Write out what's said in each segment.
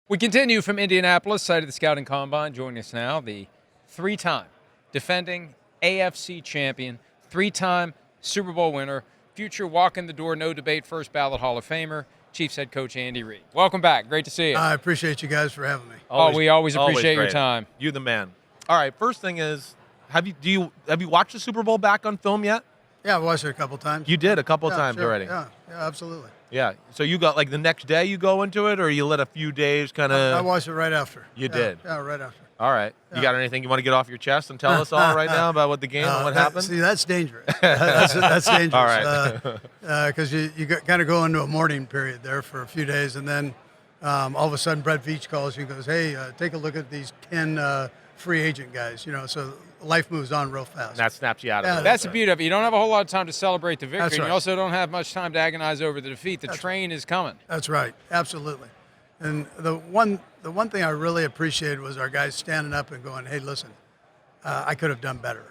We continue from Indianapolis, site of the Scouting Combine. Joining us now, the three-time defending AFC champion, three-time Super Bowl winner, future walk-in-the-door, no debate, first ballot Hall of Famer, Chiefs head coach Andy Reid. Welcome back. Great to see you. I appreciate you guys for having me. We always appreciate your time. You the man. All right, first thing is, have you watched the Super Bowl back on film yet? Yeah, I watched it a couple times. You did a couple times sure. already. Yeah, absolutely. Yeah. So you got like the next day you go into it, or you let a few days kind of? I watched it right after. You did? Yeah, right after. All right. Yeah. You got anything you want to get off your chest and tell us all right now about what the game and what happened? See, that's dangerous. That's dangerous. All right. Because you kind of go into a mourning period there for a few days, and then all of a sudden Brett Veach calls you and goes, "Hey, take a look at these 10 free agent guys." So life moves on real fast. And that snaps you out of it. That's the beauty of it. You don't have a whole lot of time to celebrate the victory. That's right. And you also don't have much time to agonize over the defeat. The train is coming. That's right. Absolutely. And the one thing I really appreciated was our guys standing up and going, "Hey, listen, I could have done better."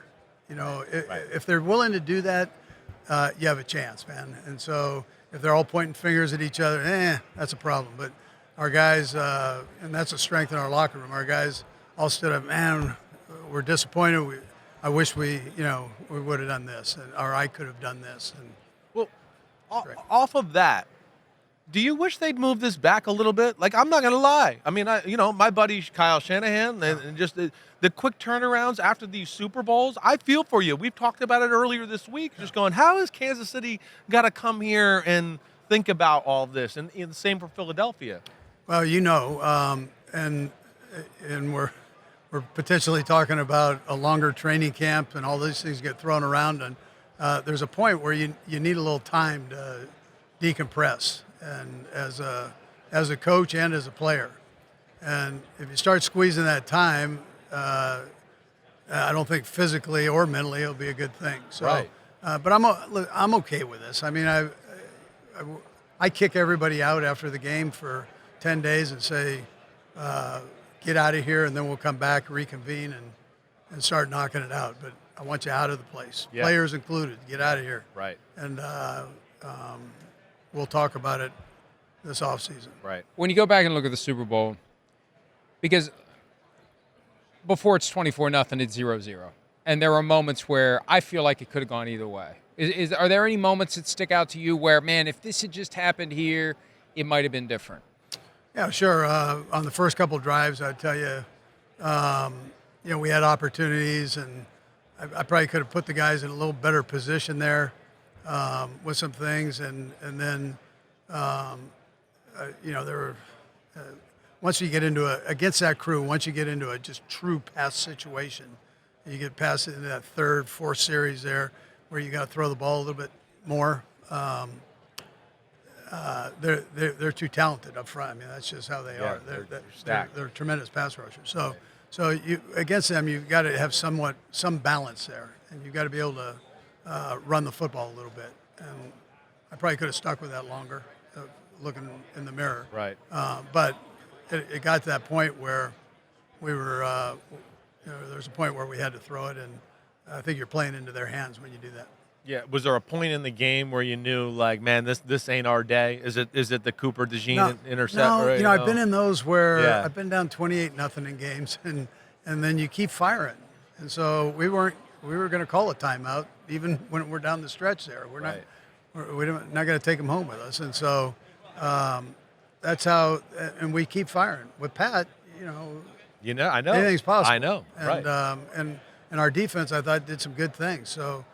If they're willing to do that, you have a chance, man. And so if they're all pointing fingers at each other, that's a problem. But our guys, and that's a strength in our locker room. Our guys all stood up, man. We're disappointed. I wish we would have done this, or I could have done this. And well, off of that, do you wish they'd move this back a little bit? Like, I'm not gonna lie. I mean, my buddy Kyle Shanahan, and just the quick turnarounds after these Super Bowls. I feel for you. We've talked about it earlier this week. Just going, how has Kansas City got to come here and think about all of this? And the same for Philadelphia. Well, and we're potentially talking about a longer training camp, and all these things get thrown around. And there's a point where you need a little time to decompress, and as a coach and as a player. And if you start squeezing that time, I don't think physically or mentally it'll be a good thing. So, right. But I'm okay with this. I mean, I kick everybody out after the game for 10 days and say, get out of here, and then we'll come back, reconvene, and start knocking it out. But I want you out of the place, players included. Get out of here. Right. And we'll talk about it this offseason. Right. When you go back and look at the Super Bowl, because before it's 24-0, it's 0-0. And there are moments where I feel like it could have gone either way. Are there any moments that stick out to you where, man, if this had just happened here, it might have been different? Yeah, sure. On the first couple drives, I'd tell you, we had opportunities, and I probably could have put the guys in a little better position there with some things, and then there were once you get into against that crew, once you get into a just true pass situation, you get past into that third, fourth series there where you got to throw the ball a little bit more. They're too talented up front. I mean, that's just how they are. They're tremendous pass rushers. So you against them, you've got to have some balance there, and you've got to be able to run the football a little bit. And I probably could have stuck with that longer, looking in the mirror. Right. But it got to that point where we were. There's a point where we had to throw it, and I think you're playing into their hands when you do that. Yeah, was there a point in the game where you knew, like, man, this ain't our day? Is it the Cooper DeJean intercept? No, right? I've been in those where I've been down 28-0 in games, and then you keep firing. And so we were going to call a timeout even when we're down the stretch there. We're not going to take them home with us, and so that's how. And we keep firing with Pat. I know anything's possible. I know, and, right? And our defense, I thought, did some good things. So.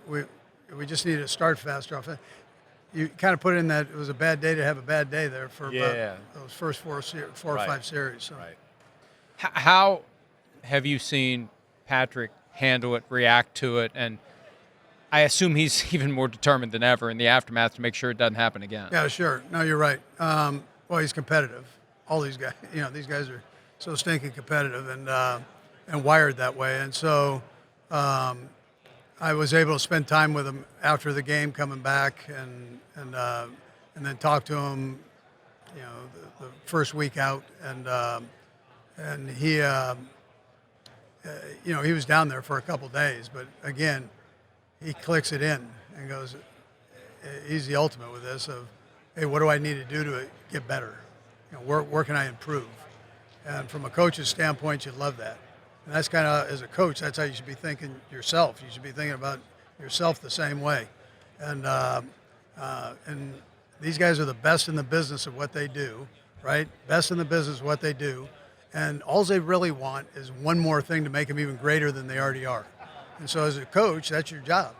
We just needed to start faster off. You kind of put in that it was a bad day to have a bad day there for about those first four or five series. So. Right. How have you seen Patrick handle it, react to it, and I assume he's even more determined than ever in the aftermath to make sure it doesn't happen again? Yeah, sure. No, you're right. Well, he's competitive. All these guys, these guys are so stinking competitive and wired that way, and so. I was able to spend time with him after the game, coming back, and then talk to him, the first week out, and he, he was down there for a couple days, but again, he clicks it in and goes, he's the ultimate with this of, hey, what do I need to do to get better? where can I improve? And from a coach's standpoint, you love that. And that's kind of, as a coach, that's how you should be thinking yourself. You should be thinking about yourself the same way. And these guys are the best in the business of what they do, right? Best in the business of what they do. And all they really want is one more thing to make them even greater than they already are. And so as a coach, that's your job.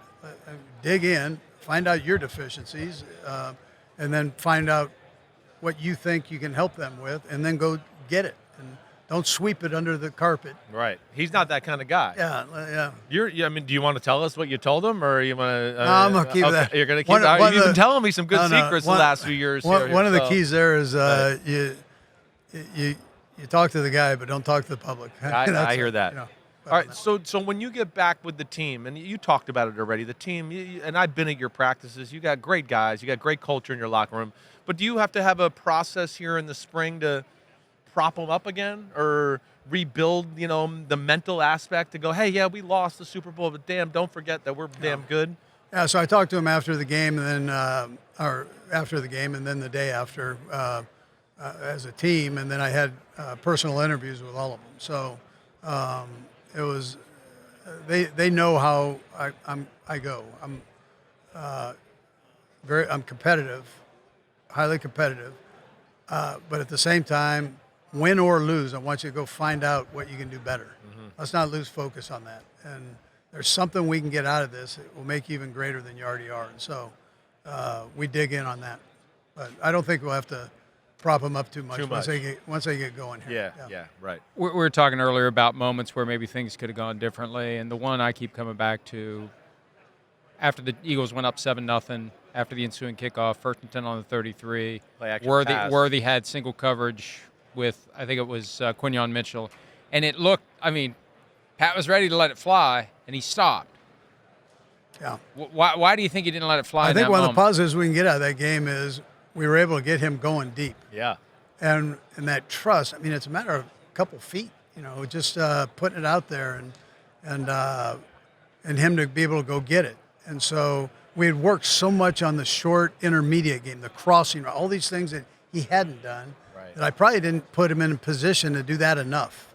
Dig in, find out your deficiencies, and then find out what you think you can help them with, and then go get it. And don't sweep it under the carpet. Right. He's not that kind of guy. Yeah. I mean, do you want to tell us what you told him, or you want to? No, I'm gonna keep that. You're gonna keep that. You've been telling me some good secrets the last few years. One of the keys there is you talk to the guy, but don't talk to the public. I hear that. You know, all right. So when you get back with the team, and you talked about it already, the team, and I've been at your practices. You got great guys. You got great culture in your locker room. But do you have to have a process here in the spring to prop them up again, or rebuild, the mental aspect to go, hey, yeah, we lost the Super Bowl, but damn, don't forget that we're damn good? Yeah, so I talked to him after the game, and then the day after as a team, and then I had personal interviews with all of them. So it was they know how I go. I'm competitive, highly competitive, but at the same time, win or lose, I want you to go find out what you can do better. Mm-hmm. Let's not lose focus on that. And there's something we can get out of this that will make you even greater than you already are. And so we dig in on that. But I don't think we'll have to prop them up too much. Once they get going here. Yeah, right. We were talking earlier about moments where maybe things could have gone differently, and the one I keep coming back to, after the Eagles went up 7-0, after the ensuing kickoff, 1st and 10 on the 33, Worthy had single coverage with, I think it was Quinyon Mitchell, and it looked, Pat was ready to let it fly, and he stopped. Yeah. Why do you think he didn't let it fly? I think one of the positives we can get out of that game is we were able to get him going deep. Yeah. And that trust, it's a matter of a couple feet, just putting it out there and him to be able to go get it. And so we had worked so much on the short intermediate game, the crossing, all these things that he hadn't done, that I probably didn't put him in a position to do that enough.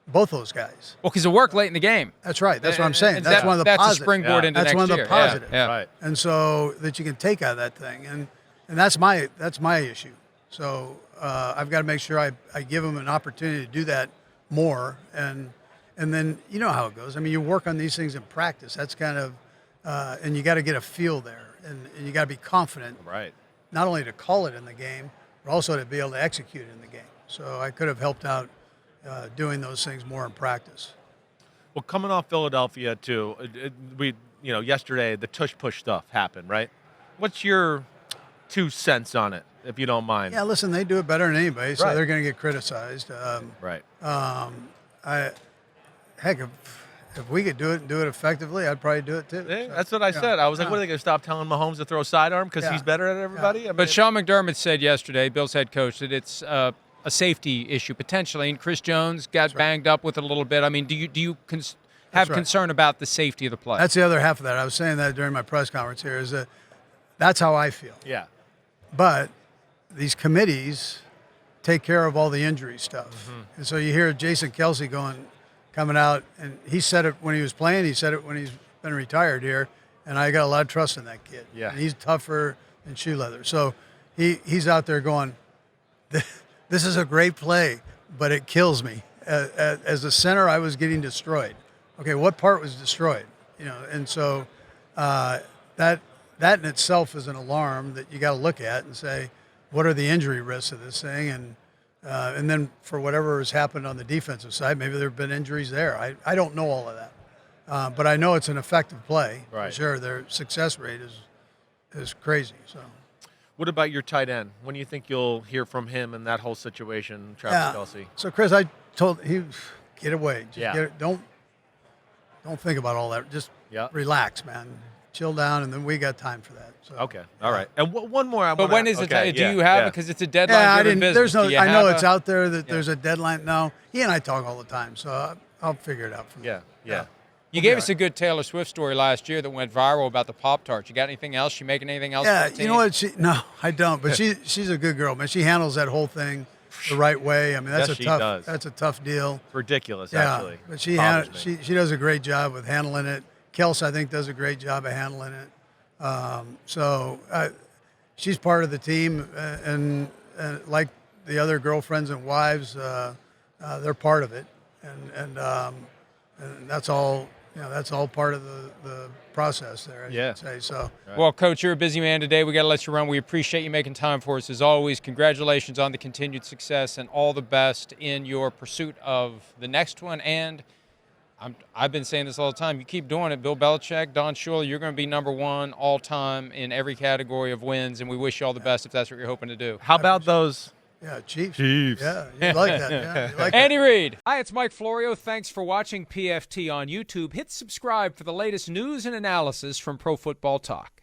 Both those guys. Well, because it worked late in the game. That's right. That's what I'm saying. That's one of the positives. That's a springboard into next year. That's one of the positives. Yeah. Right. And so that you can take out of that thing. And that's my issue. So I've got to make sure I give him an opportunity to do that more. And then you know how it goes. You work on these things in practice. That's kind of and you got to get a feel there. And you got to be confident. Right. Not only to call it in the game, but also to be able to execute it in the game. So I could have helped out doing those things more in practice. Well, coming off Philadelphia too, yesterday the tush push stuff happened, right? What's your 2 cents on it, if you don't mind? Yeah, listen, they do it better than anybody, so Right. they're going to get criticized. Right. If we could do it and do it effectively, I'd probably do it too. Yeah, So, that's what I said. I was like, what are they going to stop telling Mahomes to throw a sidearm because he's better at everybody? Yeah. But Sean McDermott said yesterday, Bill's head coach, that it's a safety issue potentially, and Chris Jones got banged up with it a little bit. Do you have concern about the safety of the play? That's the other half of that. I was saying that during my press conference here, is that that's how I feel. Yeah. But these committees take care of all the injury stuff. Mm-hmm. And so you hear Jason Kelsey coming out, and he said it when he was playing, he said it when he's been retired here, and I got a lot of trust in that kid. Yeah. And he's tougher than shoe leather. So he's out there going, this is a great play, but it kills me. As a center, I was getting destroyed. Okay, what part was destroyed? And so that in itself is an alarm that you got to look at and say, what are the injury risks of this thing? And then for whatever has happened on the defensive side, maybe there have been injuries there. I don't know all of that, but I know it's an effective play. Right. For sure, their success rate is crazy. So. What about your tight end? When do you think you'll hear from him in that whole situation, Travis Kelce? So, Chris, I told him, get away. Just don't think about all that. Just relax, man. Chill down, and then we got time for that. So, okay, all right. And one more. But when is it? Do you have it? Because it's a deadline-driven business. I know it's out there that there's a deadline. No, he and I talk all the time, so I'll figure it out from there. Yeah. You gave us a good Taylor Swift story last year that went viral about the Pop-Tarts. You got anything else? You making anything else? Yeah, you know what? No, I don't. But she's a good girl, man. She handles that whole thing the right way. I mean, Yes, she does. that's a tough deal. It's ridiculous, Yeah, actually. but Bothers me. she does a great job with handling it. Kels, I think, does a great job of handling it. She's part of the team, and like the other girlfriends and wives, they're part of it, and that's all. That's all part of the process there. I should say so. Well, Coach, you're a busy man today. We got to let you run. We appreciate you making time for us as always. Congratulations on the continued success and all the best in your pursuit of the next one. And I've been saying this all the time. You keep doing it. Bill Belichick, Don Shula, you're going to be number one all time in every category of wins, and we wish you all the best if that's what you're hoping to do. How about those? Yeah, Chiefs. Chiefs. Yeah, you like that. Yeah, you like Andy Reid. Hi, it's Mike Florio. Thanks for watching PFT on YouTube. Hit subscribe for the latest news and analysis from Pro Football Talk.